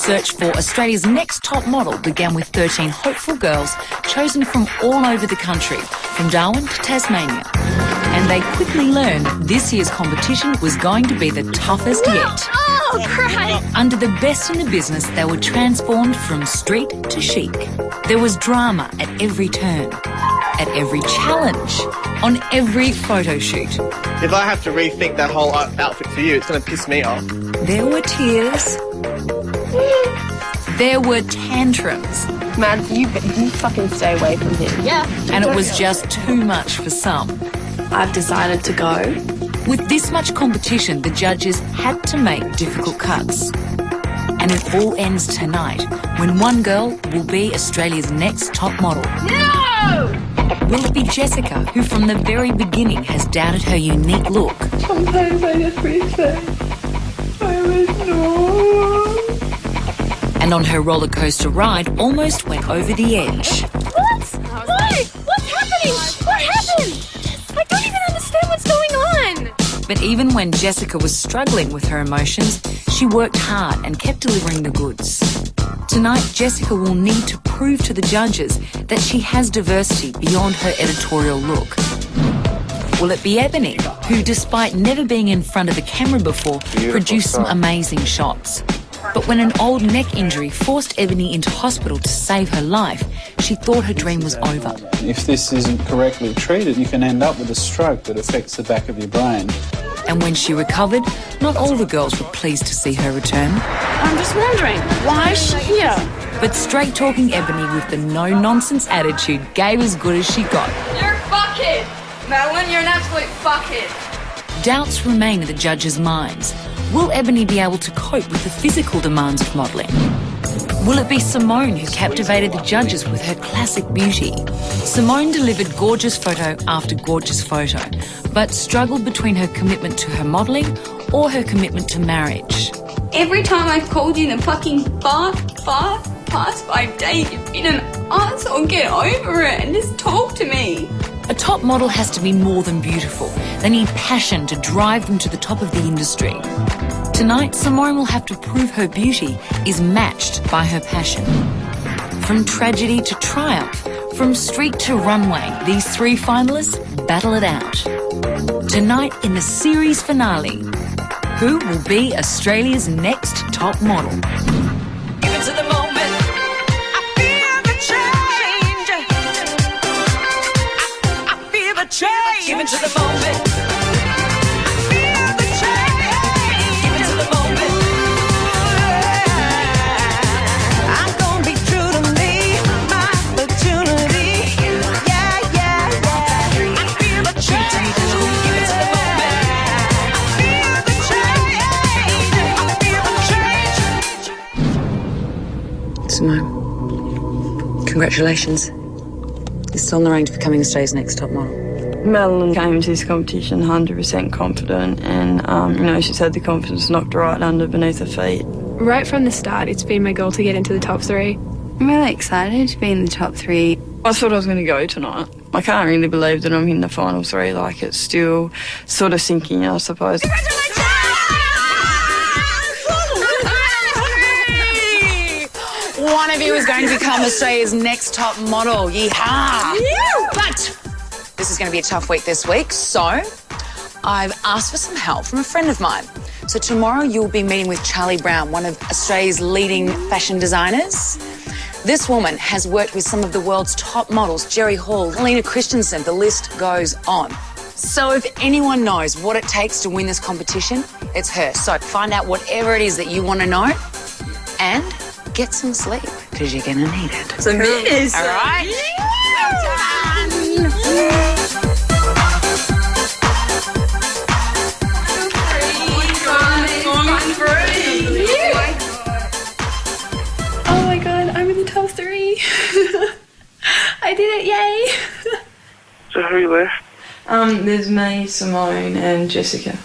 search for Australia's next top model began with 13 hopeful girls chosen from all over the country, from Darwin to Tasmania. And they quickly learned this year's competition was going to be the toughest yet. Oh, great! Under the best in the business, they were transformed from street to chic. There was drama at every turn, at every challenge, on every photo shoot. If I have to rethink that whole outfit for you, it's going to piss me off. There were tears. There were tantrums. Man, you fucking stay away from him. Yeah. And it was just too much for some. I've decided to go. With this much competition, the judges had to make difficult cuts. And it all ends tonight, when one girl will be Australia's next top model. No! Will it be Jessica, who from the very beginning has doubted her unique look? Sometimes I just wish that I was not. And on her roller coaster ride, almost went over the edge. What? Why? What's happening? What happened? I don't even understand what's going on. But even when Jessica was struggling with her emotions, she worked hard and kept delivering the goods. Tonight, Jessica will need to prove to the judges that she has diversity beyond her editorial look. Will it be Ebony, who, despite never being in front of a camera before, produced some amazing shots? But when an old neck injury forced Ebony into hospital to save her life, she thought her dream was over. If this isn't correctly treated, you can end up with a stroke that affects the back of your brain. And when she recovered, not all the girls were pleased to see her return. I'm just wondering, why is she here? But straight-talking Ebony with the no-nonsense attitude gave as good as she got. You're a fuckhead! Madeline, you're an absolute fuckhead. Doubts remain in the judges' minds. Will Ebony be able to cope with the physical demands of modelling? Will it be Simone who captivated the judges with her classic beauty? Simone delivered gorgeous photo after gorgeous photo, but struggled between her commitment to her modelling or her commitment to marriage. Every time I've called you in the fucking past 5 days, you've been an arsehole. Get over it and just talk to me. A top model has to be more than beautiful. They need passion to drive them to the top of the industry. Tonight, Simone will have to prove her beauty is matched by her passion. From tragedy to triumph, from street to runway, these three finalists battle it out. Tonight in the series finale, who will be Australia's next top model? Give it to the moment. I feel the change. I feel the change. Give it to the moment. Simone, congratulations. You're still on the range to becoming Australia's next top model. Madeline came into this competition 100% confident and, she's had the confidence knocked right beneath her feet. Right from the start, it's been my goal to get into the top 3. I'm really excited to be in the top 3. I thought I was going to go tonight. I can't really believe that I'm in the final 3. Like, it's still sort of sinking, I suppose. One of you is going to become Australia's next top model. Yeehaw! But this is going to be a tough week this week, so I've asked for some help from a friend of mine. So tomorrow you'll be meeting with Charlie Brown, one of Australia's leading fashion designers. This woman has worked with some of the world's top models, Jerry Hall, Helena Christensen, the list goes on. So if anyone knows what it takes to win this competition, it's her. So find out whatever it is that you want to know and get some sleep, because you're going to need it. So this. All right? Well done. Oh my god, I'm in the top 3. I did it, yay! So who left? There's me, Simone and Jessica.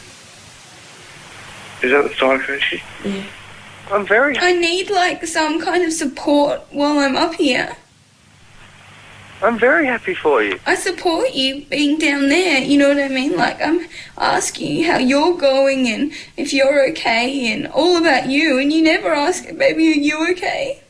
Is that the psychosis? Yeah. I need, some kind of support while I'm up here. I'm very happy for you. I support you being down there, you know what I mean? Like, I'm asking you how you're going and if you're okay and all about you, and you never ask, baby, are you okay?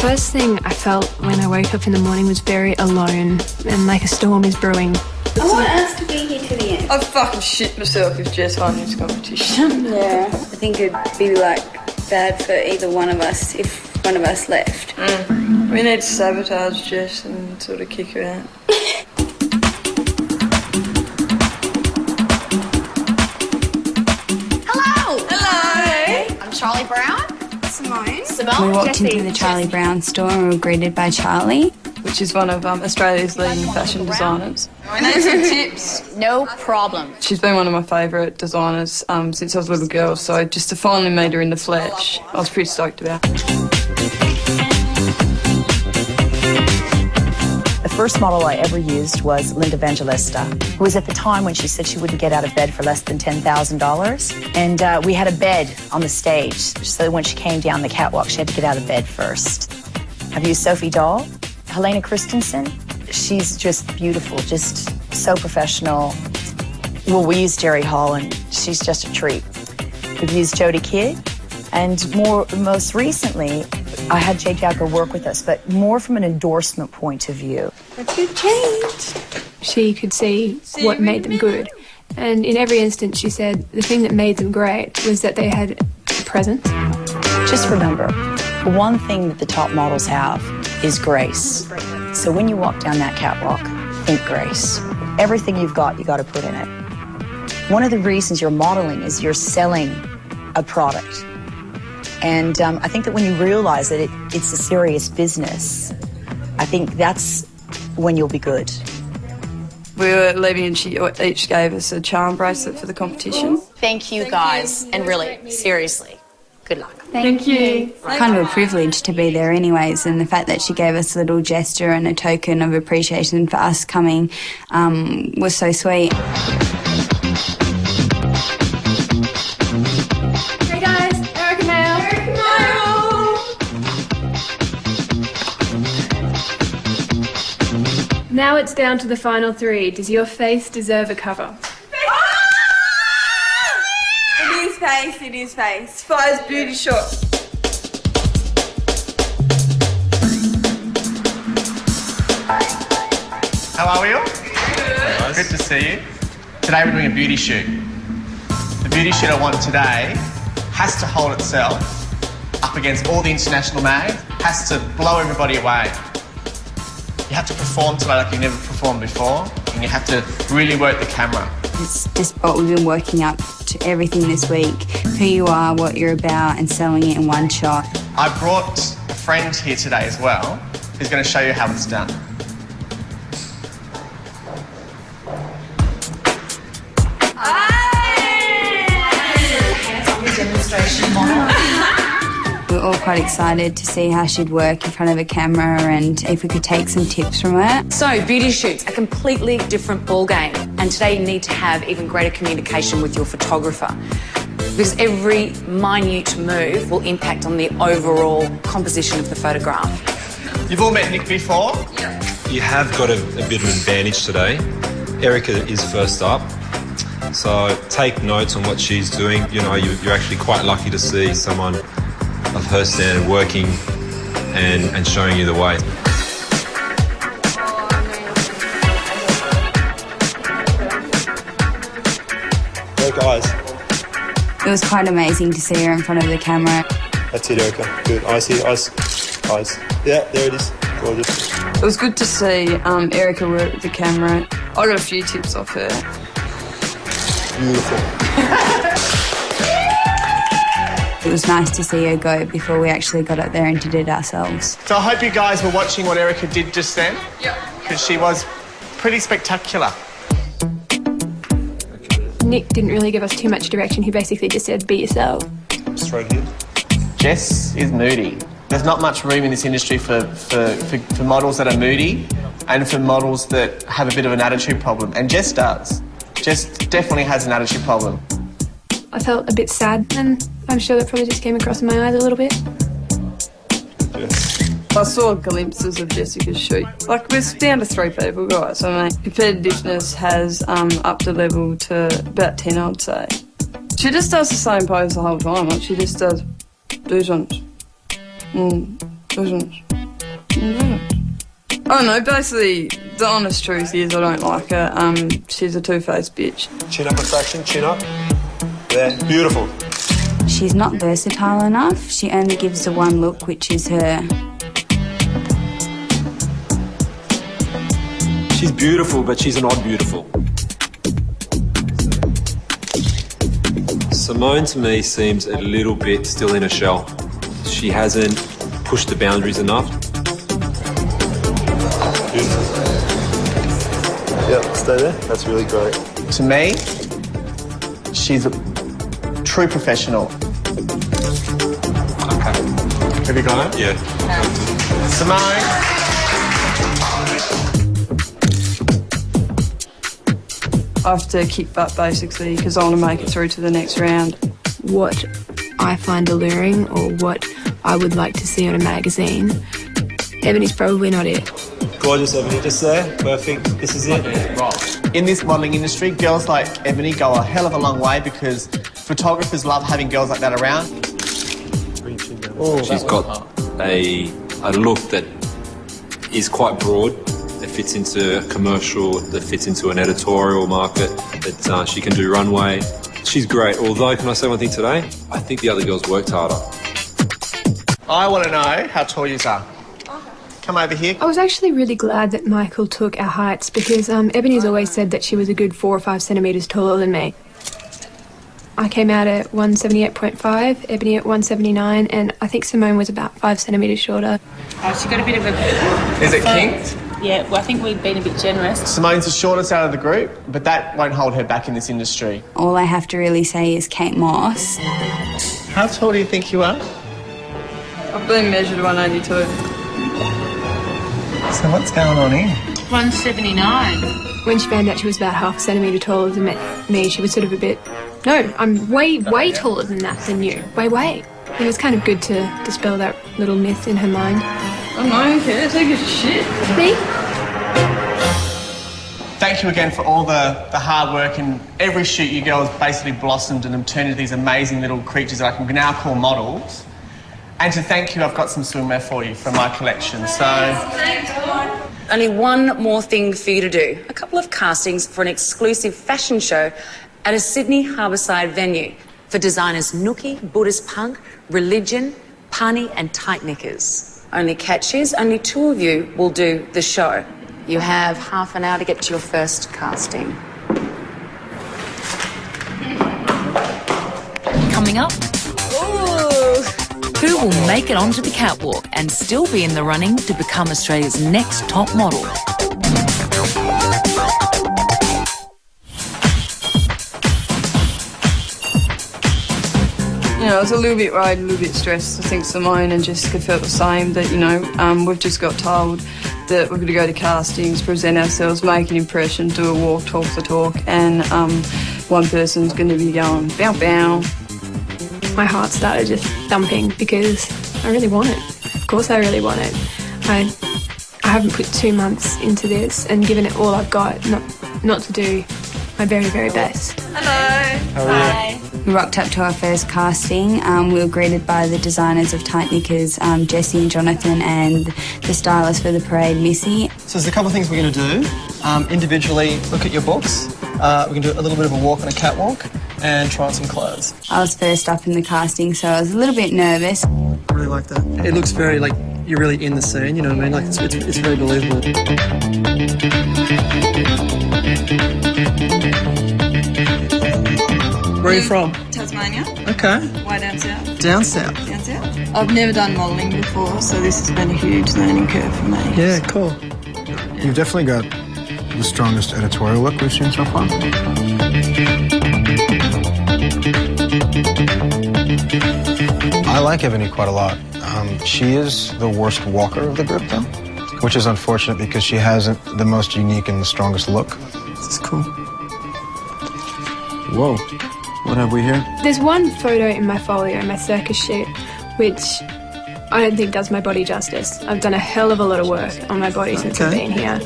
First thing I felt when I woke up in the morning was very alone and like a storm is brewing. I want us to be here to the end. I'd fucking shit myself if Jess won this competition. Yeah, I think it'd be like bad for either one of us if one of us left. We need to sabotage Jess and sort of kick her out. Hello! Hello! I'm Charlie Brown. We walked into the Charlie Brown store and we were greeted by Charlie, Which is one of Australia's leading fashion designers. I need some tips. No problem. She's been one of my favourite designers since I was a little girl, so just to finally meet her in the flesh, I was pretty stoked about. The first model I ever used was Linda Evangelista, who was at the time when she said she wouldn't get out of bed for less than $10,000. And we had a bed on the stage, so when she came down the catwalk, she had to get out of bed first. I've used Sophie Dahl, Helena Christensen. She's just beautiful, just so professional. Well, we used Jerry Hall, and she's just a treat. We've used Jodie Kidd, and most recently, I had Jake Jagger work with us, but more from an endorsement point of view. What's your change? She could see what made them good. And in every instance, she said the thing that made them great was that they had a presence. Just remember, the one thing that the top models have is grace. So when you walk down that catwalk, think grace. Everything you've got to put in it. One of the reasons you're modeling is you're selling a product. And I think that when you realize that it's a serious business, I think that's when you'll be good. We were leaving and she each gave us a charm bracelet for the competition. Thank you, guys. And really, seriously, good luck. Thank you. Kind of a privilege to be there anyways, and the fact that she gave us a little gesture and a token of appreciation for us coming was so sweet. Hey guys, Erica Mail. Now it's down to the final three. Does your face deserve a cover? It is face. Spies beauty shot. How are we all? Good to see you. Today we're doing a beauty shoot. The beauty shoot I want today has to hold itself up against all the international mags, has to blow everybody away. You have to perform today like you've never performed before, and you have to really work the camera. It's just what we've been working up to everything this week. Who you are, what you're about, and selling it in one shot. I brought a friend here today as well, who's going to show you how it's done. Demonstration model. We're all quite excited to see how she'd work in front of a camera and if we could take some tips from her. So, beauty shoots, a completely different ballgame. And today you need to have even greater communication with your photographer, because every minute move will impact on the overall composition of the photograph. You've all met Nick before? Yeah. You have got a bit of an advantage today. Erica is first up, so take notes on what she's doing. You know, you're actually quite lucky to see someone of her standard working and showing you the way. Hey guys. It was quite amazing to see her in front of the camera. That's it, Erica. Good. Eyes. Yeah, there it is. Gorgeous. It was good to see Erica work with the camera. I got a few tips off her. Beautiful. It was nice to see her go before we actually got up there and did it ourselves. So I hope you guys were watching what Erica did just then. Yeah. Because she was pretty spectacular. Nick didn't really give us too much direction. He basically just said, be yourself. Straight here. Jess is moody. There's not much room in this industry for models that are moody and for models that have a bit of an attitude problem. And Jess does. Jess definitely has an attitude problem. I felt a bit sad, and I'm sure that probably just came across in my eyes a little bit. I saw glimpses of Jessica's shoot. Like, we're down to 3 people, guys. I mean, competitiveness has upped the level to about 10, I'd say. She just does the same pose the whole time. Like, she just does doozons. Doozons. I don't know, basically, the honest truth is I don't like her. She's a two-faced bitch. Chin up a fraction, chin up. There, beautiful. She's not versatile enough. She only gives the one look, which is her. She's beautiful, but she's an odd beautiful. Simone, to me, seems a little bit still in a shell. She hasn't pushed the boundaries enough. Beautiful. Yeah, stay there. That's really great. To me, she's a true professional. Okay. Have you got it? Yeah. Simone. I have to kick butt, basically, because I want to make it through to the next round. What I find alluring or what I would like to see on a magazine, Ebony's probably not it. Gorgeous, Ebony, just there. Perfect. This is it. In this modelling industry, girls like Ebony go a hell of a long way because photographers love having girls like that around. She's got a look that is quite broad, that fits into a commercial, that fits into an editorial market, that she can do runway. She's great, although, can I say one thing today? I think the other girls worked harder. I want to know how tall you are. Come over here. I was actually really glad that Michael took our heights because Ebony's always said that she was a good 4 or 5 centimetres taller than me. I came out at 178.5, Ebony at 179, and I think Simone was about 5 centimetres shorter. Oh, she got a bit of a... Is it kinked? Yeah, well, I think we've been a bit generous. Simone's the shortest out of the group, but that won't hold her back in this industry. All I have to really say is Kate Moss. How tall do you think you are? I've been measured 182. So what's going on here? 179. When she found out she was about half a centimetre taller than me, she was sort of a bit... No, I'm way taller than that, than you. Way. It was kind of good to dispel that little myth in her mind. Oh, no, who cares? Who gives a shit? Me? Thank you again for all the hard work, and every shoot you girls basically blossomed and have turned into these amazing little creatures that I can now call models. And to thank you, I've got some swimwear for you from my collection, so... Only one more thing for you to do. A couple of castings for an exclusive fashion show at a Sydney Harbourside venue for designers Nookie, Buddhist Punk, Religion, Pani and Tight Knickers. Only catch is, only 2 of you will do the show. You have half an hour to get to your first casting. Coming up, who will make it onto the catwalk and still be in the running to become Australia's next top model? You know, I was a little bit worried, a little bit stressed. I think Simone and Jessica felt the same, that, you know, we've just got told that we're going to go to castings, present ourselves, make an impression, do a walk, talk the talk, and one person's going to be going bow bow. My heart started just thumping because I really want it. Of course I really want it. I haven't put 2 months into this and given it all I've got, not to do my very, very best. Hello. Hi. We rocked up to our first casting. We were greeted by the designers of Tight Knickers, Jessie and Jonathan, and the stylist for the parade, Missy. So there's a couple of things we're going to do. Individually, look at your books. We're going to do a little bit of a walk on a catwalk and try on some clothes. I was first up in the casting, so I was a little bit nervous. I really like that. It looks very, like, you're really in the scene, you know what I mean? Like, it's very believable. Where are you from? Tasmania. Okay. Why down south? Down south. Down south. I've never done modelling before, so this has been a huge learning curve for me. Yeah, cool. You've definitely got the strongest editorial look we've seen so far. I like Ebony quite a lot. She is the worst walker of the group, though, which is unfortunate because she hasn't the most unique and the strongest look. This is cool. Whoa. What have we here? There's one photo in my folio, my circus shoot, which I don't think does my body justice. I've done a hell of a lot of work on my body since I've been here.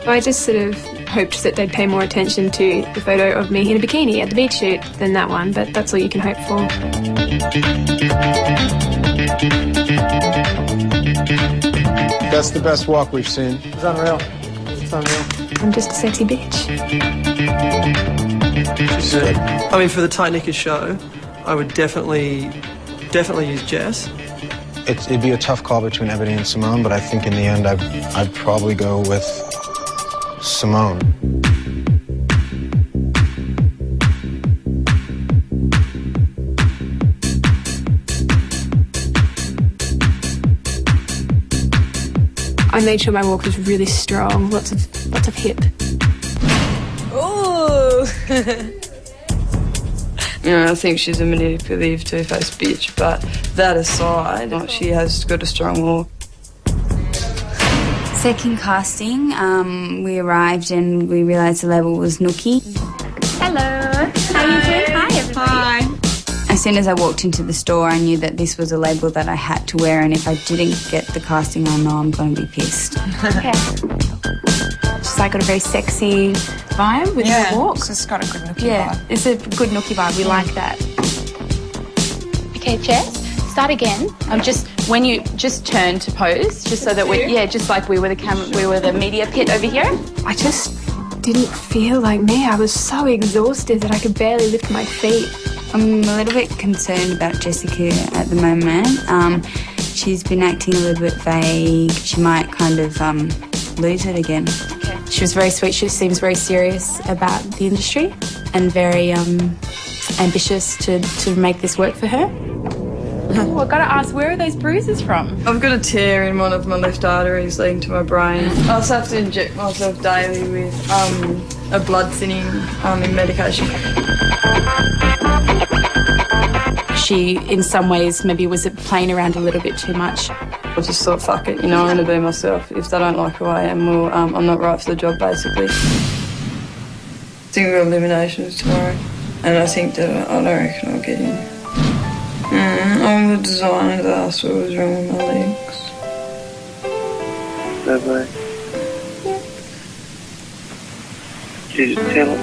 I just sort of hoped that they'd pay more attention to the photo of me in a bikini at the beach shoot than that one, but that's all you can hope for. That's the best walk we've seen. It's unreal. It's unreal. I'm just a sexy bitch. I mean, for the Tight Knickers show, I would definitely use Jess. It'd be a tough call between Ebony and Simone, but I think in the end I'd probably go with Simone. I made sure my walk was really strong, lots of hip. Ooh. I think she's a manipulative, two-faced bitch, but that aside, she has got a strong walk. Second casting, we arrived and we realised the label was Nookie. Hello. How are you doing? Hi, everybody. Hi. As soon as I walked into the store, I knew that this was a label that I had to wear, and if I didn't get the casting, I know I'm going to be pissed. Okay. Just like got a very sexy vibe with your walk. It's got a good nookie vibe. It's a good nookie vibe. We like that. Okay, Jess, start again. When you just turn to pose, just so that just like we were the media pit over here. I just didn't feel like me. I was so exhausted that I could barely lift my feet. I'm a little bit concerned about Jessica at the moment. She's been acting a little bit vague. She might kind of lose it again. Okay. She was very sweet. She seems very serious about the industry and very ambitious to make this work for her. Oh, I've got to ask, where are those bruises from? I've got a tear in one of my left arteries leading to my brain. I also have to inject myself daily with a blood thinning medication. She, in some ways, maybe was playing around a little bit too much. I just thought, fuck it, I'm going to be myself. If they don't like who I am, well, I'm not right for the job, basically. I think we've got eliminations tomorrow, and I think that I don't reckon I'll get in. I'm the designer that asked what was wrong with my legs. Bye-bye. Did you tell him?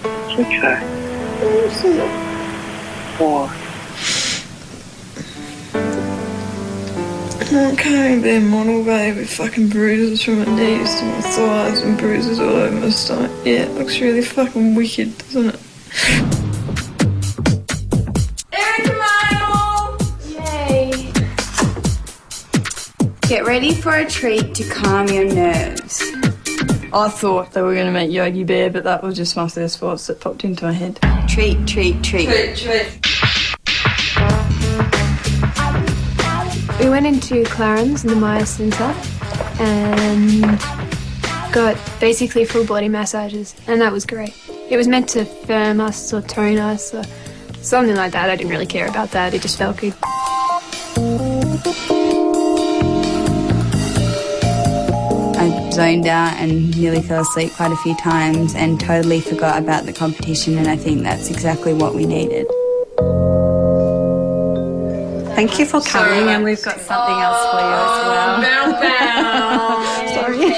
It's okay. Why? I can't be a model, babe, with fucking bruises from my knees to my thighs and bruises all over my stomach. Yeah, it looks really fucking wicked, doesn't it? Erica Mile! Yay! Get ready for a treat to calm your nerves. I thought they were going to make Yogi Bear, but that was just my first thoughts that popped into my head. Treat, treat, treat. Treat, treat. We went into Clarence in the Maya Centre and got basically full body massages, and that was great. It was meant to firm us or tone us or something like that. I didn't really care about that. It just felt good. I zoned out and nearly fell asleep quite a few times and totally forgot about the competition, and I think that's exactly what we needed. Thank you for coming, and we've got something else for you as well. Sorry.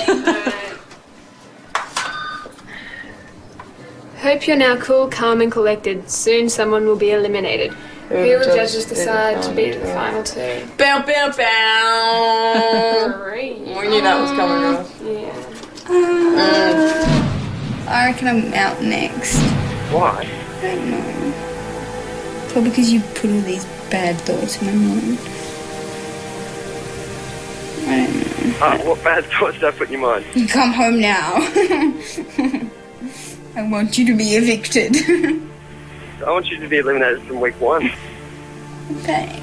Hope you're now cool, calm and collected. Soon someone will be eliminated. Who will judges decide to be the final two? Bow, bow, bow. We knew that was coming off. I reckon I'm out next. Why? I don't know. Probably because you put all these bad thoughts in my mind. I don't know. What bad thoughts did I put in your mind? You come home now. I want you to be evicted. I want you to be eliminated from week 1. Okay.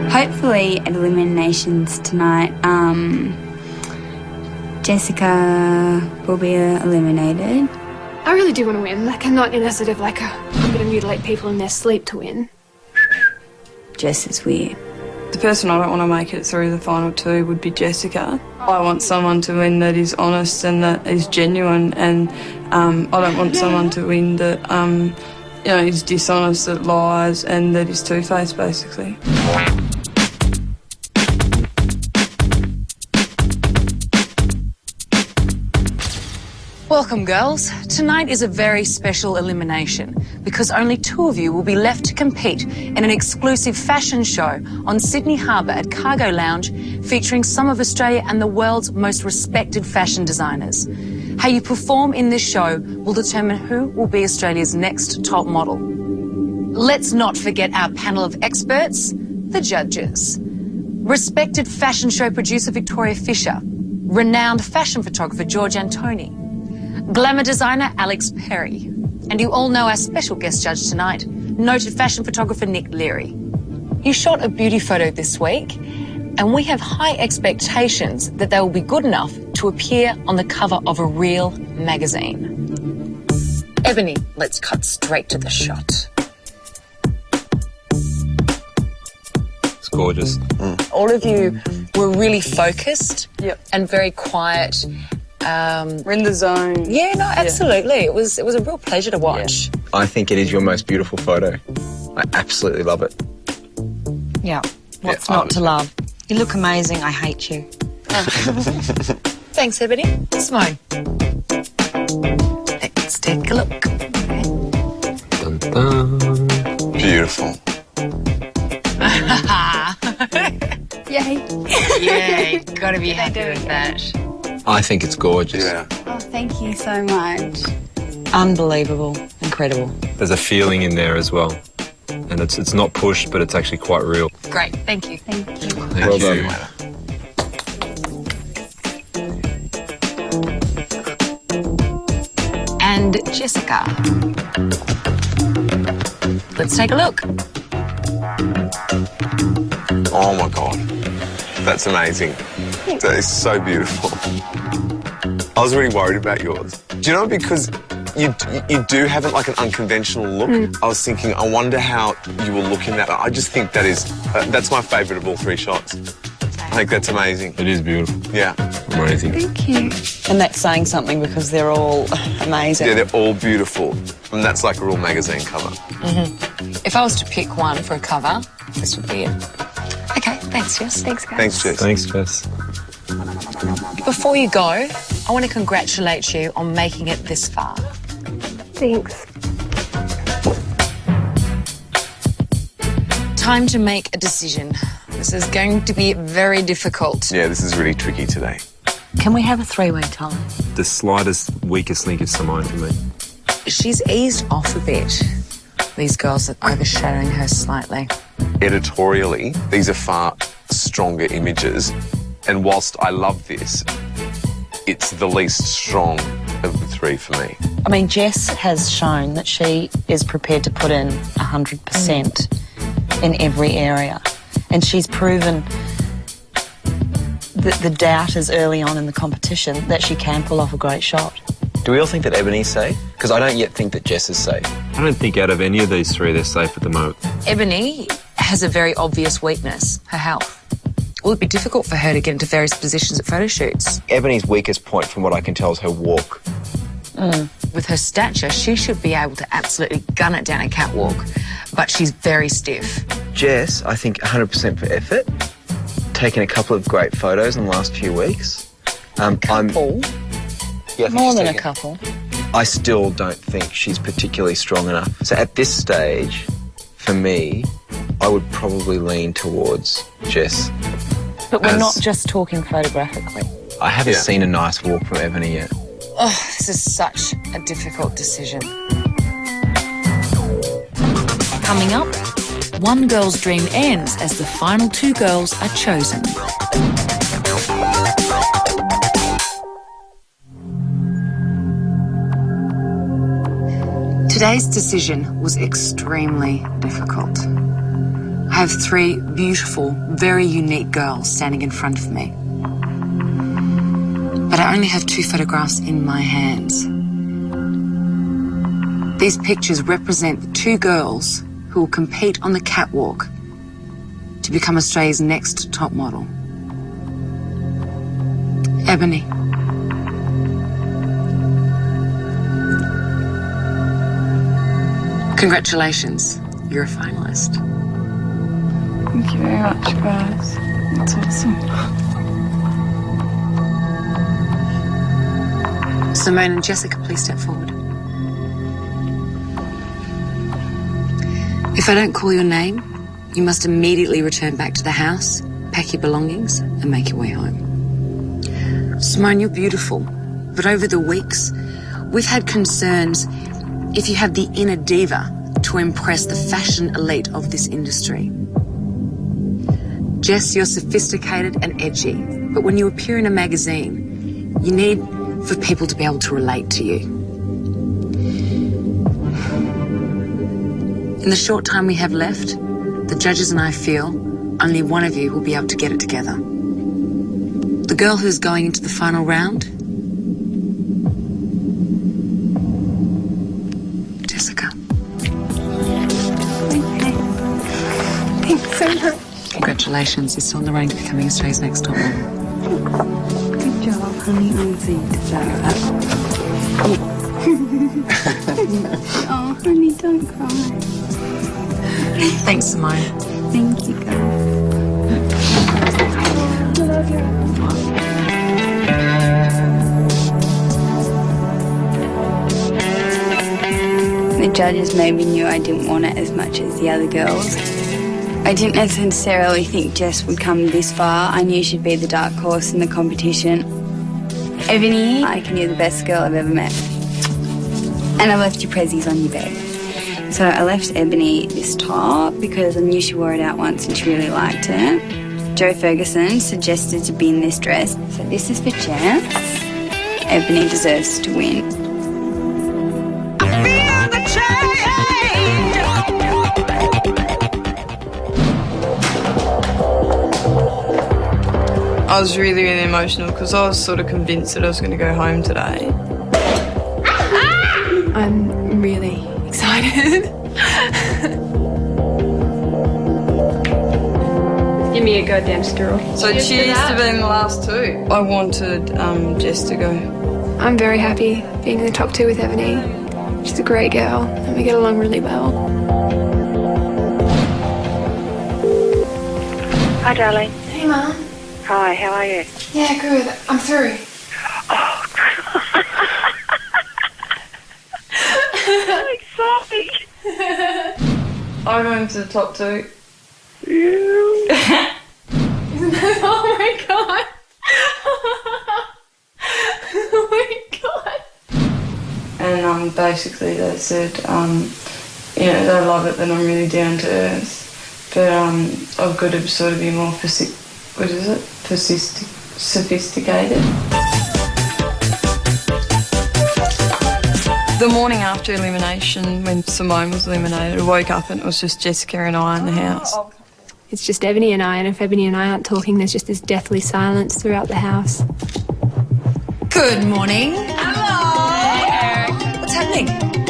Hopefully at eliminations tonight, Jessica will be eliminated. I really do want to win. Like, I'm not in a sort of like I'm going to mutilate people in their sleep to win. Jess is weird. The person I don't want to make it through the final two would be Jessica. I want someone to win that is honest and that is genuine, and I don't want someone to win that is dishonest, that lies, and that is two-faced, basically. Welcome, girls. Tonight is a very special elimination because only 2 of you will be left to compete in an exclusive fashion show on Sydney Harbour at Cargo Lounge, featuring some of Australia and the world's most respected fashion designers. How you perform in this show will determine who will be Australia's next top model. Let's not forget our panel of experts, the judges. Respected fashion show producer Victoria Fisher, renowned fashion photographer George Antoni, glamour designer Alex Perry, and you all know our special guest judge tonight, noted fashion photographer Nick Leary. You shot a beauty photo this week, and we have high expectations that they will be good enough to appear on the cover of a real magazine. Ebony, let's cut straight to the shot. It's gorgeous. All of you were really focused and very quiet. We're in the zone. Yeah, no, absolutely. It was a real pleasure to watch. I think it is your most beautiful photo. I absolutely love it. Yeah, what's not to love? You look amazing. I hate you. Thanks, Ebony. Simone. Let's take a look. Dun, dun. Beautiful. Yay. Yay, gotta be happy with that. I think it's gorgeous. Yeah. Oh, thank you so much. Unbelievable. Incredible. There's a feeling in there as well. And it's not pushed, but it's actually quite real. Great, thank you. Thank you. Well done. And Jessica. Let's take a look. Oh my God. That's amazing. That is so beautiful. I was really worried about yours. Do you know, because you do have like an unconventional look. I was thinking, I wonder how you will look in that. I just think that is, that's my favourite of all 3 shots. I think that's amazing. It is beautiful. Yeah. Amazing. Thank you. And that's saying something because they're all amazing. Yeah, they're all beautiful. And that's like a real magazine cover. If I was to pick one for a cover, this would be it. Okay, thanks, Jess. Thanks, guys. Thanks, Jess. Thanks, Jess. Before you go, I want to congratulate you on making it this far. Thanks. Time to make a decision. This is going to be very difficult. Yeah, this is really tricky today. Can we have a 3-way tie? The slightest, weakest link is Simone for me. She's eased off a bit. These girls are overshadowing her slightly. Editorially, these are far stronger images. And whilst I love this, it's the least strong of the 3 for me. I mean, Jess has shown that she is prepared to put in 100% in every area. And she's proven that the doubters early on in the competition that she can pull off a great shot. Do we all think that Ebony's safe? Because I don't yet think that Jess is safe. I don't think out of any of these 3 they're safe at the moment. Ebony has a very obvious weakness, her health. Will it be difficult for her to get into various positions at photo shoots? Ebony's weakest point, from what I can tell, is her walk. With her stature, she should be able to absolutely gun it down a catwalk, but she's very stiff. Jess, I think 100% for effort. Taken a couple of great photos in the last few weeks. Couple? Yeah, I think More she's than a taken- couple. I still don't think she's particularly strong enough. So at this stage, for me, I would probably lean towards Jess. But we're not just talking photographically. I haven't seen a nice walk from Ebony yet. Oh, this is such a difficult decision. Coming up, one girl's dream ends as the final 2 girls are chosen. Today's decision was extremely difficult. I have 3 beautiful, very unique girls standing in front of me. But I only have 2 photographs in my hands. These pictures represent the 2 girls who will compete on the catwalk to become Australia's next top model. Ebony. Congratulations, you're a finalist. Thank you very much, guys. That's awesome. Simone and Jessica, please step forward. If I don't call your name, you must immediately return back to the house, pack your belongings, and make your way home. Simone, you're beautiful, but over the weeks, we've had concerns if you have the inner diva to impress the fashion elite of this industry. Jess, you're sophisticated and edgy, but when you appear in a magazine, you need for people to be able to relate to you. In the short time we have left, the judges and I feel only one of you will be able to get it together. The girl who's going into the final round, Jessica. Thanks so much. Congratulations, you're still in the running to becoming Australia's next top model. Good job, honey. I'm so deserve that. Oh, honey, don't cry. Thanks, Simone. Thank you, guys. The judges maybe knew I didn't want it as much as the other girls. I didn't necessarily think Jess would come this far. I knew she'd be the dark horse in the competition. Ebony, I reckon you're the best girl I've ever met. And I left your prezzies on your bed. So I left Ebony this top because I knew she wore it out once and she really liked it. Joe Ferguson suggested to be in this dress. So this is for Jess. Ebony deserves to win. I was really, really emotional because I was sort of convinced that I was going to go home today. I'm really excited. Give me a goddamn stirrup. So cheers to being the last two. I wanted Jess to go. I'm very happy being in the top two with Ebony. She's a great girl and we get along really well. Hi, darling. Hey, Mum. Hi, how are you? Yeah, good. I'm through. I'm excited. I'm going to the top two. Oh my god. Oh my god. And basically they said, you know, they love it that I'm really down to earth. But I've got to sort of be more sophisticated. The morning after elimination, when Simone was eliminated, I woke up and it was just Jessica and I in the house. It's just Ebony and I, and if Ebony and I aren't talking, there's just this deathly silence throughout the house. Good morning. Hello. Hey, Eric. What's happening?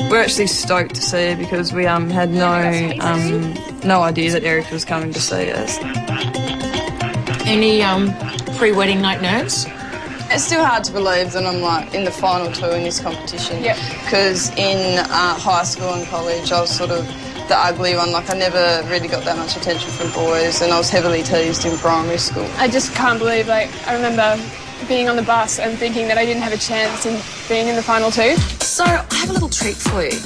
We're actually stoked to see her because we had no idea that Eric was coming to see us. Any pre-wedding night nerves? It's still hard to believe that I'm like in the final two in this competition. Yep. Because in high school and college, I was sort of the ugly one. Like I never really got that much attention from boys, and I was heavily teased in primary school. I just can't believe, like, I remember being on the bus and thinking that I didn't have a chance in being in the final two. So I have a little treat for you.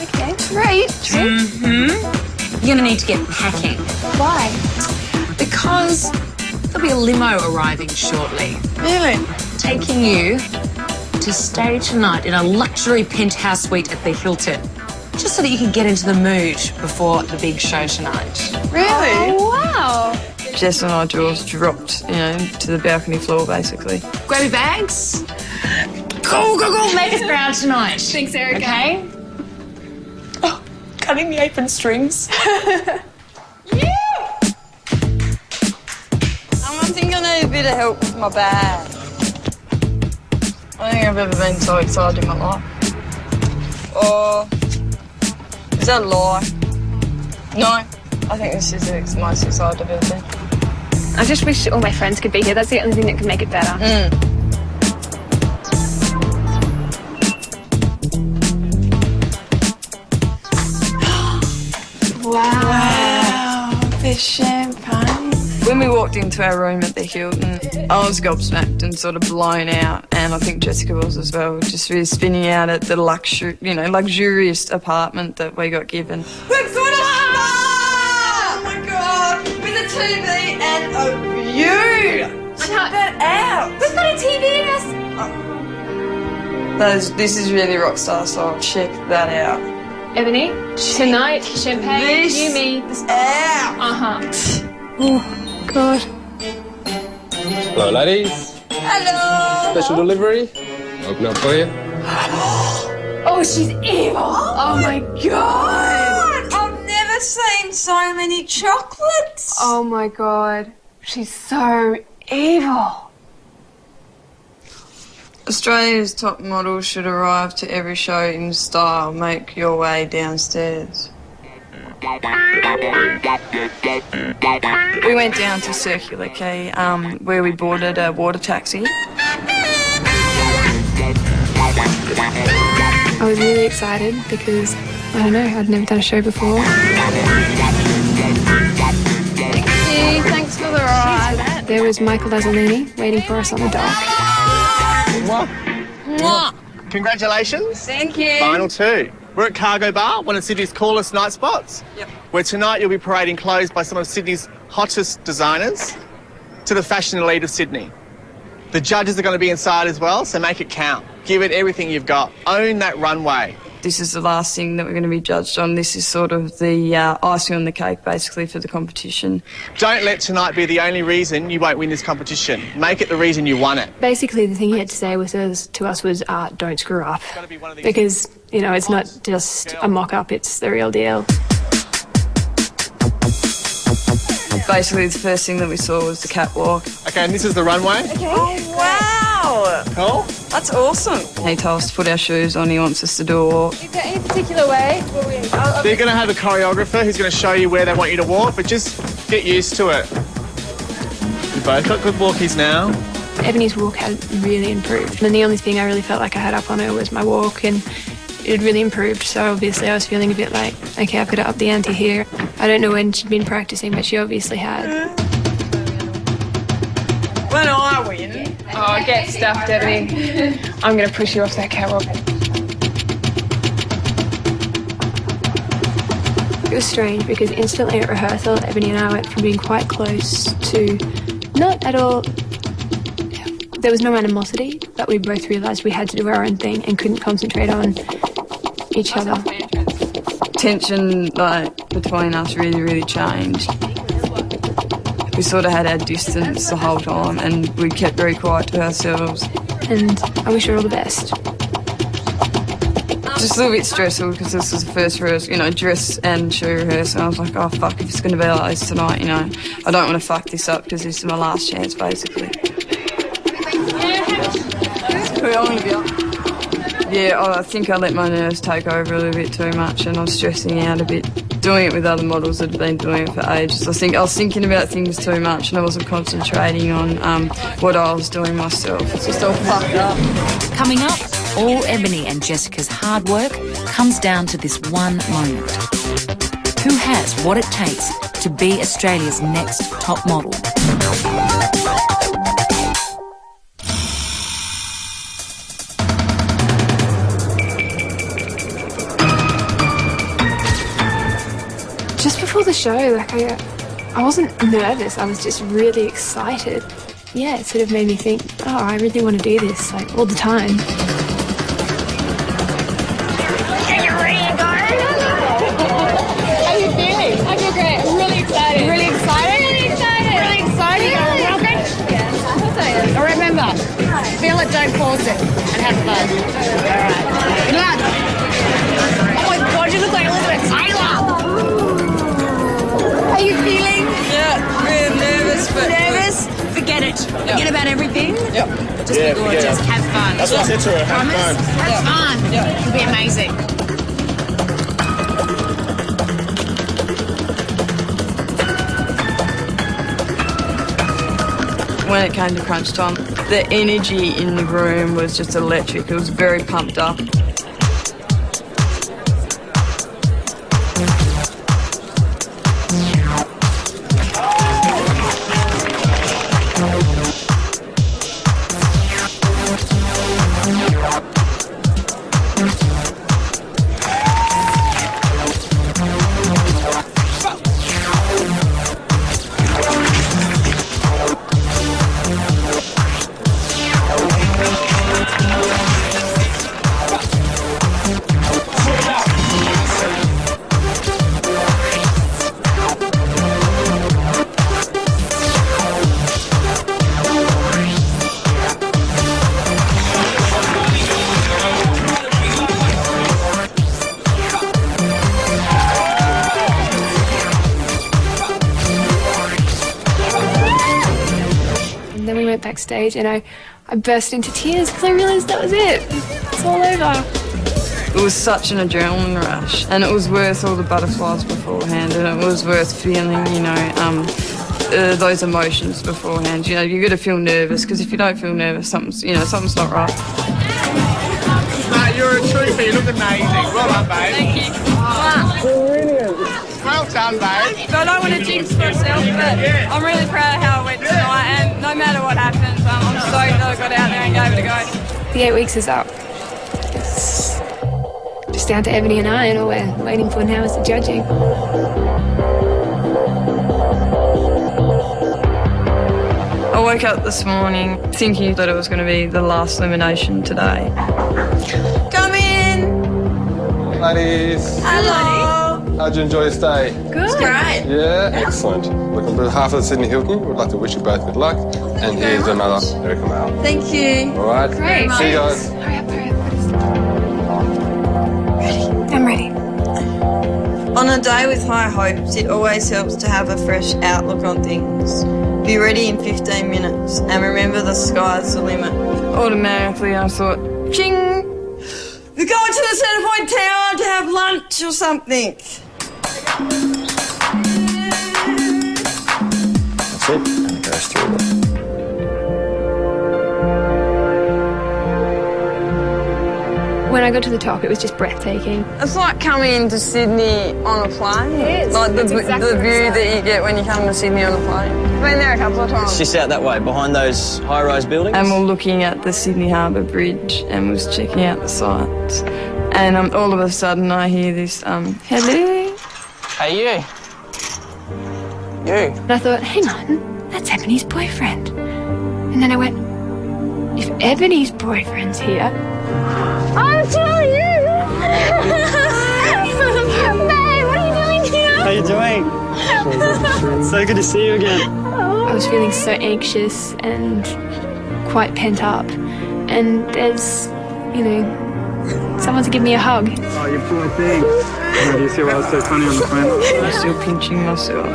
Okay, great. You're going to need to get packing. Why? Because there'll be a limo arriving shortly. Really? Taking you to stay tonight in a luxury penthouse suite at the Hilton. Just so that you can get into the mood before the big show tonight. Really? Oh, wow. Jess and I jaws dropped, you know, to the balcony floor, basically. Grab your bags. Go, go, go. Make us proud tonight. Thanks, Erica. Okay? Oh, cutting the apron strings. I think I need a bit of help with my bag. I don't think I've ever been so excited in my life. Or is that a lie? No, I think this is the most excited I've ever been. I just wish all my friends could be here. That's the only thing that could make it better. Wow, the champagne. When we walked into our room at the Hilton, I was gobsmacked and sort of blown out, and I think Jessica was as well, just really spinning out at the luxurious apartment that we got given. We've got a spa! Oh my God, with a TV and a view! Check that out! We've got a TV in us! This is really rock star, so check that out. Ebony, tonight, champagne, This you, me, the star. Oh, God. Hello, ladies. Hello! Special delivery. Open up for you. Oh, she's evil! Oh my God! I've never seen so many chocolates. Oh my God. She's so evil. Australia's top models should arrive to every show in style. Make your way downstairs. We went down to Circular Quay, where we boarded a water taxi. I was really excited because, I don't know, I'd never done a show before. Thanks for the ride. There was Michael Lazzolini waiting for us on the dock. Congratulations. Thank you. Final 2. We're at Cargo Bar, one of Sydney's coolest night spots. Yep. Where tonight you'll be parading clothes by some of Sydney's hottest designers to the fashion elite of Sydney. The judges are going to be inside as well, so make it count. Give it everything you've got. Own that runway. This is the last thing that we're going to be judged on. This is sort of the icing on the cake, basically, for the competition. Don't let tonight be the only reason you won't win this competition. Make it the reason you won it. Basically, the thing he had to say to us was, don't screw up. Because, you know, it's not just a mock-up, it's the real deal. Basically, the first thing that we saw was the catwalk. Okay, and this is the runway. Okay. Oh, wow! Cool. That's awesome. He told us to put our shoes on. He wants us to do a walk. Is there any particular way? They're going to have a choreographer who's going to show you where they want you to walk, but just get used to it. You both got good walkies now. Ebony's walk had really improved. And the only thing I really felt like I had up on her was my walk, and it had really improved. So obviously I was feeling a bit like, okay, I've got to up the ante here. I don't know when she'd been practicing, but she obviously had. When I win. Oh, get stuffed, Ebony. I'm going to push you off that catwalk. It was strange because instantly at rehearsal, Ebony and I went from being quite close to not at all. There was no animosity, but we both realised we had to do our own thing and couldn't concentrate on each other. Tension, between us really changed. We sort of had our distance the whole time, and we kept very quiet to ourselves. And I wish her all the best. Just a little bit stressful because this was the first rehearsal, dress and shoe rehearsal. And I was like, oh fuck, if it's going to be like this tonight, I don't want to fuck this up because this is my last chance, basically. Yeah, I think I let my nerves take over a little bit too much, and I was stressing out a bit. Doing it with other models that have been doing it for ages. I think I was thinking about things too much, and I wasn't concentrating on what I was doing myself. It's just all fucked up. Coming up, all Ebony and Jessica's hard work comes down to this one moment. Who has what it takes to be Australia's next top model? Just before the show, I wasn't nervous, I was just really excited. Yeah, it sort of made me think, oh, I really want to do this, all the time. Are you ready to go? How are you feeling? I feel great. I'm really excited. Really excited? Really excited. Really excited? Really? Yes, of course I am. Remember, feel it, don't force it, and have fun. All right. Good luck. Oh my God, you look like Elizabeth Taylor. How are you feeling? Yeah, really nervous, but... Nervous? Forget it. Forget about everything. Yep. Just be gorgeous. Have fun. That's what I said to her. Have fun. Have fun. It'll be amazing. when it came to crunch time, the energy in the room was just electric. It was very pumped up. Backstage, and I burst into tears because I realised that was it. It's all over. It was such an adrenaline rush, and it was worth all the butterflies beforehand, and it was worth feeling, you know, those emotions beforehand. You know, you got to feel nervous, because if you don't feel nervous, something's not right. Mate, you're a trooper. You look amazing. Well done, babe. Thank you. Brilliant. Well done, babe. So I don't want to jinx myself, but I'm really proud of how I went tonight, and no matter what happens, I'm stoked that I got out there and gave it a go. The 8 weeks is up. It's just down to Ebony and I, and all we're waiting for now is the judging. I woke up this morning thinking that it was going to be the last elimination today. Come in! Ladies. Hello. How'd you enjoy your stay? Good. It's great. Yeah, excellent. Look, on behalf of the Sydney Hilton, we'd like to wish you both good luck. And here's your mother, Erica Male. Thank you. All right. Great. See you guys. Hurry up. Ready? I'm ready. On a day with high hopes, it always helps to have a fresh outlook on things. Be ready in 15 minutes and remember the sky's the limit. Automatically I thought, ching! We're going to the Centrepoint Tower to have lunch or something. That's it. And it goes through there. When I got to the top, it was just breathtaking. It's like coming into Sydney on a plane. It is. Like the Exactly view that you get when you come to Sydney on a plane. Been there a couple of times. It's just out that way, behind those high-rise buildings. And we're looking at the Sydney Harbour Bridge and was checking out the sights. And all of a sudden I hear this, hello? Hey, you. You. And I thought, hang on, that's Ebony's boyfriend. And then I went, if Ebony's boyfriend's here... I'm telling you! Babe, what are you doing here? How you doing? So good to see you again. I was feeling so anxious and quite pent up. And there's, you know, someone to give me a hug. Oh, you poor thing. Do you see why I was so funny on the phone? I'm still pinching myself.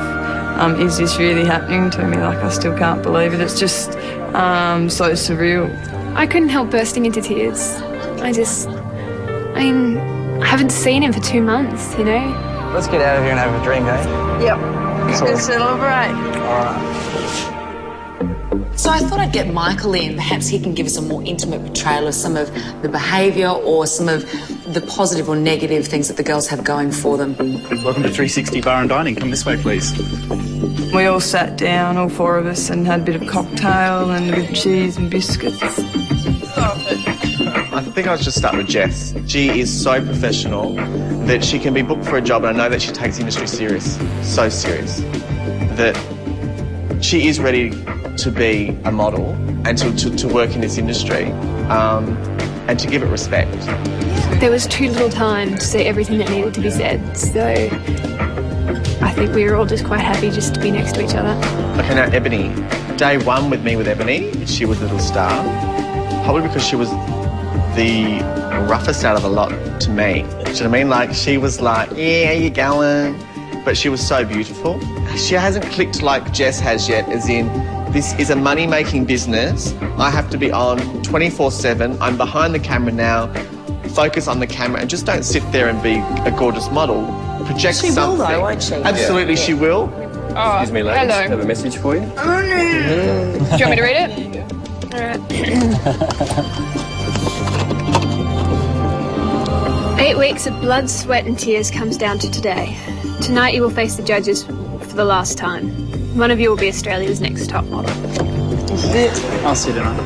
Is this really happening to me? Like, I still can't believe it. It's just so surreal. I couldn't help bursting into tears. I haven't seen him for 2 months, you know? Let's get out of here and have a drink, eh? Yep. Let's celebrate. All right. So I thought I'd get Michael in. Perhaps he can give us a more intimate portrayal of some of the behaviour or some of the positive or negative things that the girls have going for them. Welcome to 360 Bar and Dining. Come this way, please. We all sat down, all 4 of us, and had a bit of cocktail and a bit of cheese and biscuits. I think I'll just start with Jess. She is so professional that she can be booked for a job, and I know that she takes the industry serious, so serious, that she is ready to be a model and to work in this industry and to give it respect. There was too little time to say everything that needed to be said, so I think we were all just quite happy just to be next to each other. Okay, now Ebony. Day 1 with me with Ebony, she was a little star, probably because she was the roughest out of the lot to me. Do you know what I mean? Like, she was like, yeah, how you going? But she was so beautiful. She hasn't clicked like Jess has yet, as in, this is a money-making business. I have to be on 24/7. I'm behind the camera now. Focus on the camera and just don't sit there and be a gorgeous model. Project She something. will though, won't she? Absolutely, Yeah. she will. Oh, Excuse me, ladies. hello. I have a message for you. Oh, no. Do you want me to read it? All right. 8 weeks of blood, sweat and tears comes down to today. Tonight you will face the judges for the last time. One of you will be Australia's next top model. I'll sit down.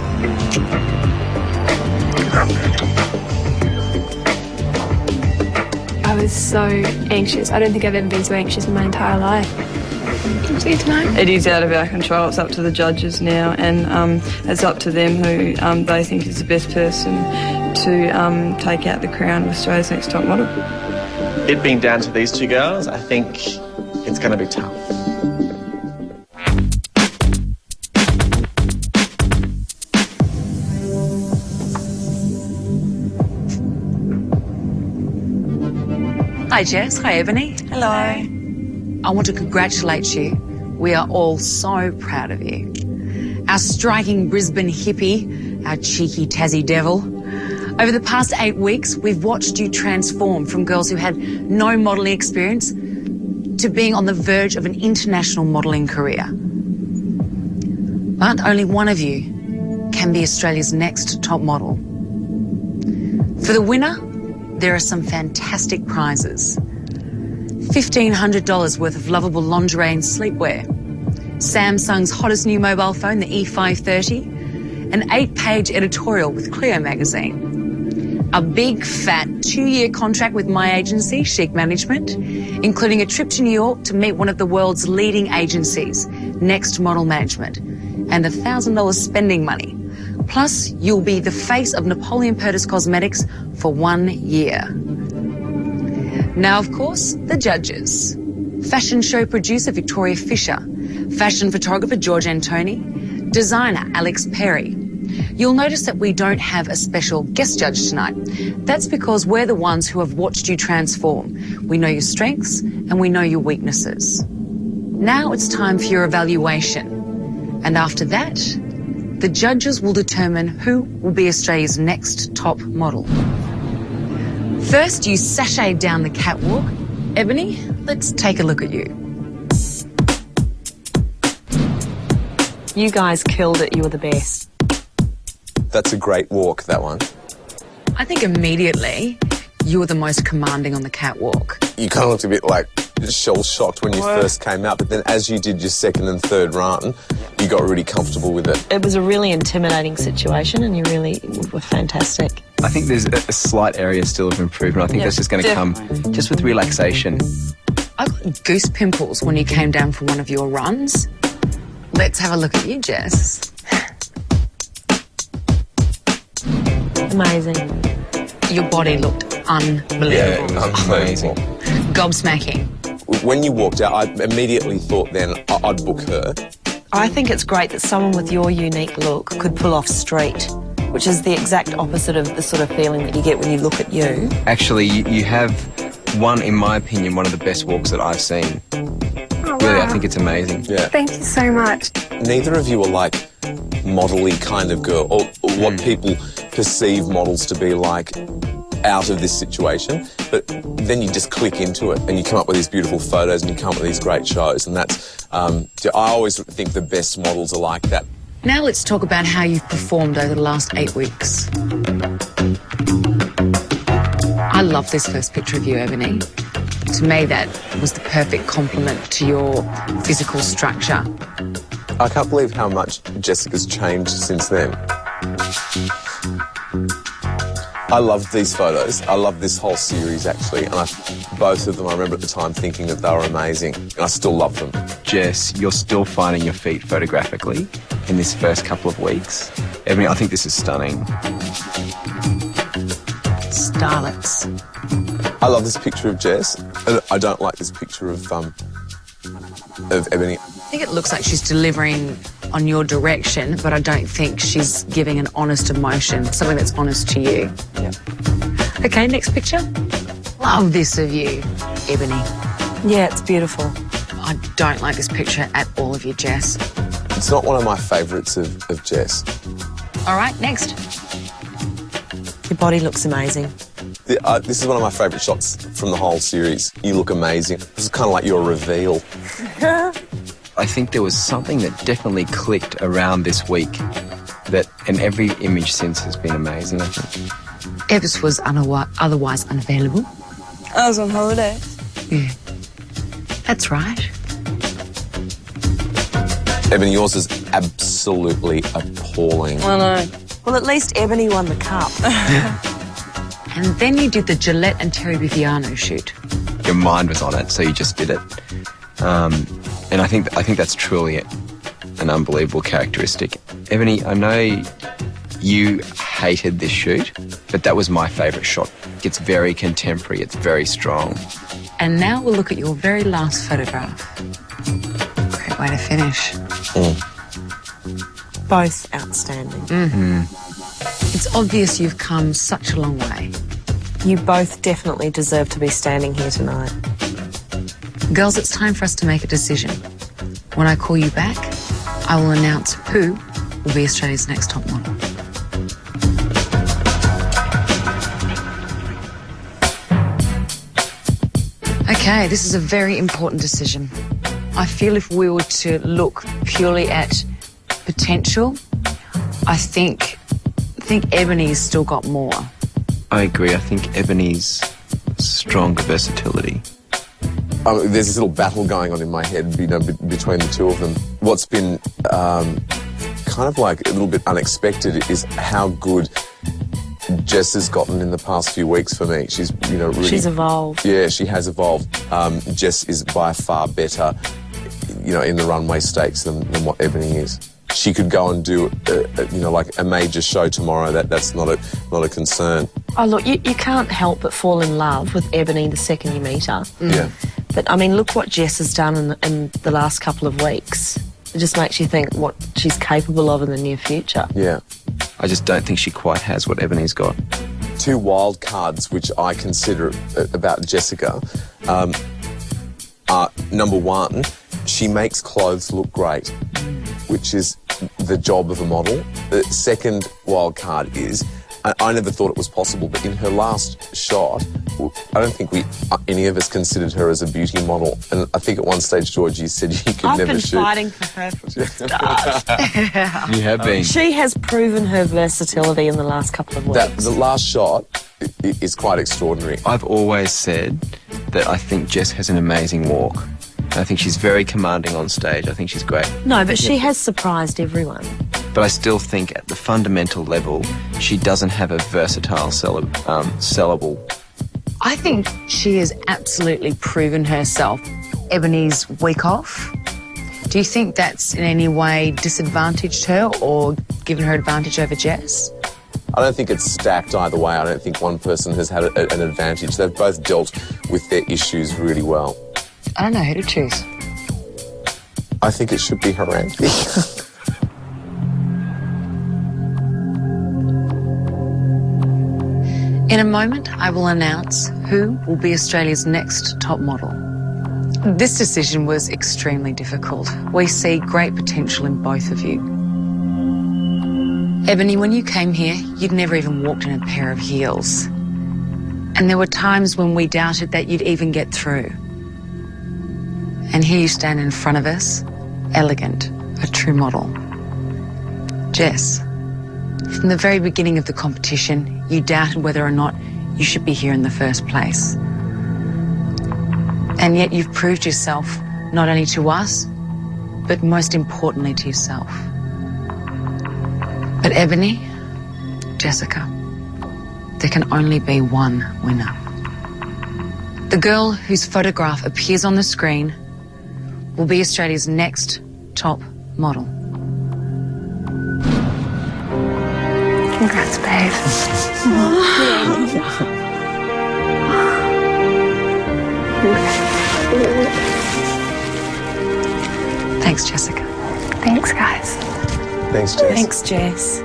I was so anxious. I don't think I've ever been so anxious in my entire life. Can you see it tonight? It is out of our control. It's up to the judges now, and it's up to them who they think is the best person to take out the crown of Australia's next top model. It being down to these two girls, I think it's going to be tough. Hi Jess, hi Ebony. Hello. I want to congratulate you. We are all so proud of you. Our striking Brisbane hippie, our cheeky Tassie devil. Over the past 8 weeks, we've watched you transform from girls who had no modelling experience to being on the verge of an international modelling career. But only one of you can be Australia's next top model. For the winner, there are some fantastic prizes. $1,500 worth of lovable lingerie and sleepwear, Samsung's hottest new mobile phone, the E530, an 8-page editorial with Clio magazine, a big fat 2-year contract with my agency, Chic Management, including a trip to New York to meet one of the world's leading agencies, Next Model Management, and $1,000 spending money. Plus, you'll be the face of Napoleon Purtis Cosmetics for 1 year. Now, of course, the judges. Fashion show producer Victoria Fisher, fashion photographer George Antoni, designer Alex Perry. You'll notice that we don't have a special guest judge tonight. That's because we're the ones who have watched you transform. We know your strengths and we know your weaknesses. Now it's time for your evaluation. And after that, the judges will determine who will be Australia's next top model. First, you sashay down the catwalk. Ebony, let's take a look at you. You guys killed it. You were the best. That's a great walk, that one. I think immediately you were the most commanding on the catwalk. You kind of looked a bit like shell-shocked when you first came out, but then as you did your second and third run, you got really comfortable with it. It was a really intimidating situation and you really were fantastic. I think there's a slight area still of improvement. I think that's just going to come just with relaxation. I got goose pimples when you came down for one of your runs. Let's have a look at you, Jess. Amazing. Your body looked unbelievable. Yeah, amazing. Gobsmacking. When you walked out, I immediately thought then I'd book her. I think it's great that someone with your unique look could pull off street, which is the exact opposite of the sort of feeling that you get when you look at you. Actually, you have one, in my opinion, one of the best walks that I've seen. Oh, Really, wow. I think it's amazing. Yeah. Thank you so much. Neither of you are like model-y kind of girl, or what people perceive models to be like out of this situation, but then you just click into it and you come up with these beautiful photos and you come up with these great shows, and that's, I always think the best models are like that. Now let's talk about how you've performed over the last 8 weeks. I love this first picture of you, Ebony. To me, that was the perfect compliment to your physical structure. I can't believe how much Jessica's changed since then. I loved these photos. I loved this whole series, actually, and both of them, I remember at the time thinking that they were amazing, and I still love them. Jess, you're still finding your feet photographically in this first couple of weeks. Ebony, I think this is stunning. Starlets. I love this picture of Jess, and I don't like this picture of Ebony. I think it looks like she's delivering on your direction, but I don't think she's giving an honest emotion, something that's honest to you. Yeah. Okay, next picture. Love this of you, Ebony. Yeah, it's beautiful. I don't like this picture at all of you, Jess. It's not one of my favourites of Jess. All right, next. Your body looks amazing. This is one of my favourite shots from the whole series. You look amazing. This is kind of like your reveal. I think there was something that definitely clicked around this week and every image since has been amazing, I think. Evs was otherwise unavailable. I was on holiday. Yeah. That's right. Ebony, yours is absolutely appalling. I know. Well, at least Ebony won the cup. And then you did the Gillette and Terry Viviano shoot. Your mind was on it, so you just did it. And I think that's truly an unbelievable characteristic. Ebony, I know you hated this shoot, but that was my favourite shot. It's very contemporary, it's very strong. And now we'll look at your very last photograph. Great way to finish. Both outstanding. It's obvious you've come such a long way. You both definitely deserve to be standing here tonight. Girls, it's time for us to make a decision. When I call you back, I will announce who will be Australia's next top model. Okay, this is a very important decision. I feel if we were to look purely at potential, I think Ebony's still got more. I agree. I think Ebony's stronger versatility. There's this little battle going on in my head, between the two of them. What's been kind of like a little bit unexpected is how good Jess has gotten in the past few weeks for me. She's, really... She's evolved. Yeah, she has evolved. Jess is by far better, in the runway stakes than what Ebony is. She could go and do, like a major show tomorrow. That's not a concern. Oh, look, you can't help but fall in love with Ebony the second you meet her. Yeah. But, I mean, look what Jess has done in the last couple of weeks. It just makes you think what she's capable of in the near future. Yeah. I just don't think she quite has what Ebony's got. Two wild cards which I consider about Jessica are, number one, she makes clothes look great, which is the job of a model. The second wild card is, I never thought it was possible, but in her last shot, I don't think any of us considered her as a beauty model. And I think at one stage, Georgie said you could never shoot. I've been fighting for her from the start. You have been. She has proven her versatility in the last couple of weeks. The last shot is quite extraordinary. I've always said that I think Jess has an amazing walk. I think she's very commanding on stage. I think she's great. No, but she has surprised everyone. But I still think at the fundamental level, she doesn't have a versatile sellable. I think she has absolutely proven herself. Ebony's week off. Do you think that's in any way disadvantaged her or given her advantage over Jess? I don't think it's stacked either way. I don't think one person has had an advantage. They've both dealt with their issues really well. I don't know who to choose. I think it should be Harambe. In a moment, I will announce who will be Australia's next top model. This decision was extremely difficult. We see great potential in both of you. Ebony, when you came here, you'd never even walked in a pair of heels. And there were times when we doubted that you'd even get through. And here you stand in front of us, elegant, a true model. Jess, from the very beginning of the competition, you doubted whether or not you should be here in the first place. And yet you've proved yourself not only to us, but most importantly to yourself. But Ebony, Jessica, there can only be one winner. The girl whose photograph appears on the screen will be Australia's next top model. Congrats, babe. Thanks, Jessica. Thanks, guys. Thanks, Jess. Thanks, Jess.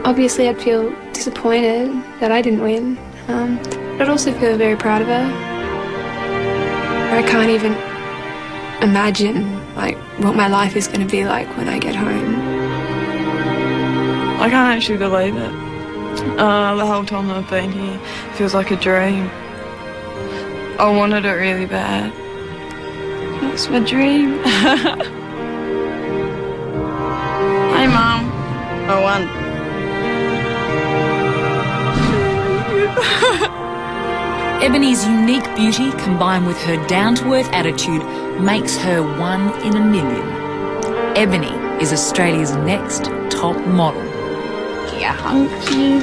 Obviously, I'd feel disappointed that I didn't win, but I'd also feel very proud of her. I can't even imagine, what my life is going to be like when I get home. I can't actually believe it. The whole time I've been here, it feels like a dream. I wanted it really bad. It was my dream. I won. Ebony's unique beauty combined with her down-to-earth attitude makes her 1 in a million. Ebony is Australia's next top model. Yeah, thank you.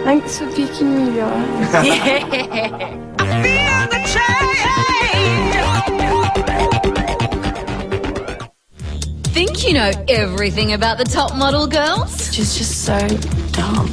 Thanks for picking me, guys. Yeah. Think you know everything about the top model girls? She's just so dumb.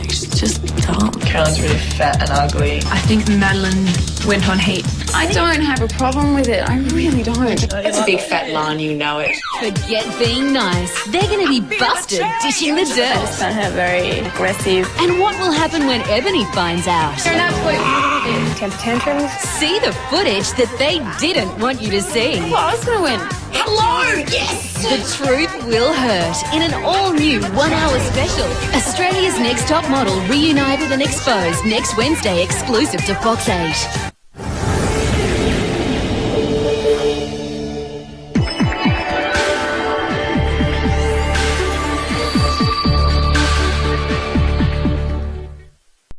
She's just dumb. Caroline's really fat and ugly. I think Madeline went on heat. I don't have a problem with it. I really don't. It's a big fat line, you know it. Forget being nice. They're going to be busted dishing the dirt. I find her very aggressive. And what will happen when Ebony finds out? You're an absolute Temper tantrums. See the footage that they didn't want you to see. Well, I was going to win. Hello, yes! The truth will hurt in an all-new 1-hour special. Australia's Next Top Model reunited and exposed next Wednesday, exclusive to Fox 8.